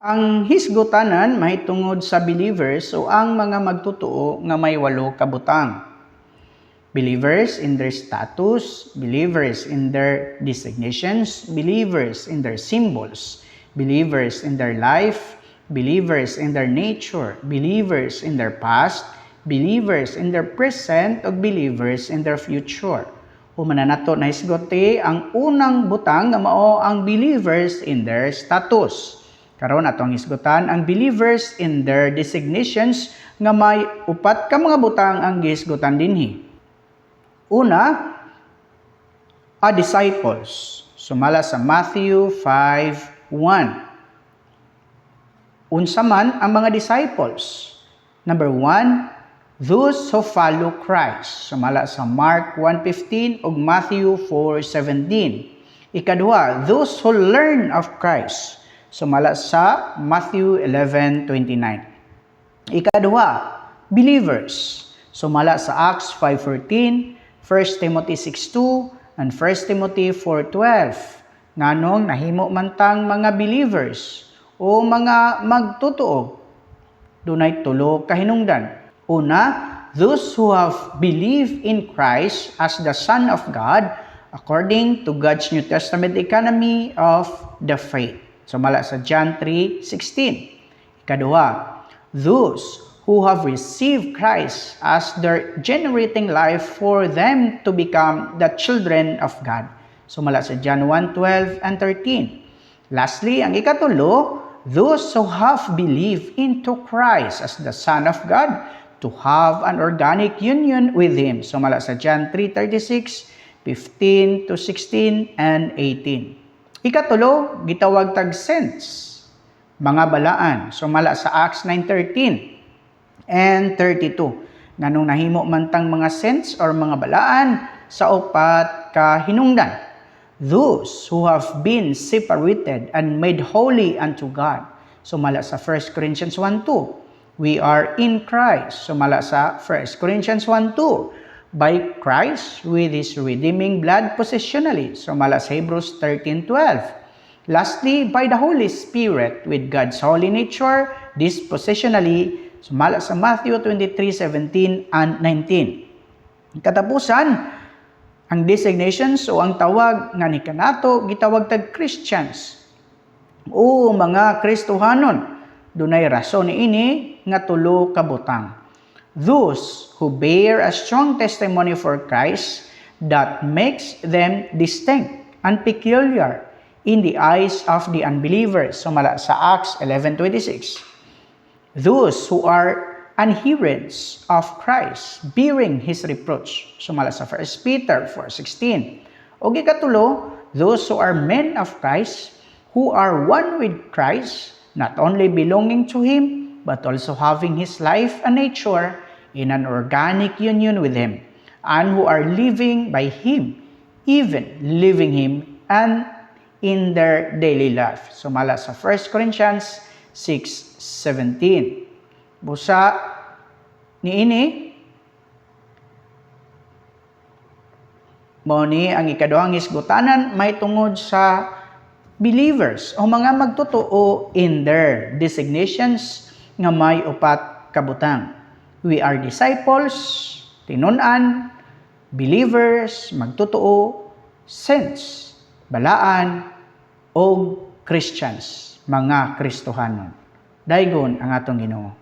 Ang hisgotanan mahitungod sa believers o ang mga magtotoo nga may 8 kabutang. Believers in their status, believers in their designations, believers in their symbols, believers in their life, believers in their nature, believers in their past, believers in their present, ug believers in their future. Humana nato na hisgote ang unang butang nga mao ang believers in their status. Karon atong hisgutan ang believers in their designations nga may 4 ka mga butang ang gihisgutan dinhi. Una, a disciples. Sumala sa Matthew 5:1. Unsa man ang mga disciples? Number 1, those who follow Christ. Sumala sa Mark 1:15 ug Matthew 4:17. Ikaduha, those who learn of Christ. Sumala sa Matthew 11:29. Ikaduha, believers. Sumala sa Acts 5:14, 1 Timothy 6:2, and 1 Timothy 4:12. Nganong nahimo man tang mga believers o mga magtotoo. Dunay 3 ka hinungdan. Una, those who have believed in Christ as the Son of God according to God's New Testament economy of the faith. Sumala sa John 3:16. Ikaduha, those who have received Christ as their generating life for them to become the children of God. Sumala sa John 1:12 and 13. Lastly, ang ikatulo, those who have believed into Christ as the Son of God to have an organic union with Him. Sumala sa John 3:36, 15 to 16 and 18. Ikatulo, gitawag tag saints, mga balaan. Sumala sa Acts 9:13 and 32. Nganong nahimo man tang mga saints or mga balaan sa 4 ka hinungdan. Those who have been separated and made holy unto God. Sumala sa 1 Corinthians 1:2. We are in Christ. Sumala sa 1 Corinthians 1:2. By Christ with His redeeming blood positionally. Sumala sa Hebrews 13:12. Lastly, by the Holy Spirit with God's holy nature dispositionally. Sumala sa Matthew 23:17 and 19. Katapusan, ang designations o ang tawag nga ni kanato gitawag tag Christians o mga Kristohanon. Dunay rason niini nga 3 ka butang. Those who bear a strong testimony for Christ that makes them distinct and peculiar in the eyes of the unbelievers. Sumala sa Acts 11:26. Those who are adherents of Christ, bearing His reproach. Sumala sa 1 Peter 4:16. O ikatulo, those who are men of Christ, who are one with Christ, not only belonging to Him, but also having His life and nature in an organic union with Him, and who are living by Him, even living Him and in their daily life. Sumala sa 1 Corinthians 6:17. Busa niini mao ni ang ikaduhang hisgutanan may tungod sa believers o mga magtotoo in their designations nga may 4 ka butang. We are disciples, tinun-an, believers, magtotoo, saints, balaan, o Christians, mga Kristohanon. Daygon ang atong Ginoo.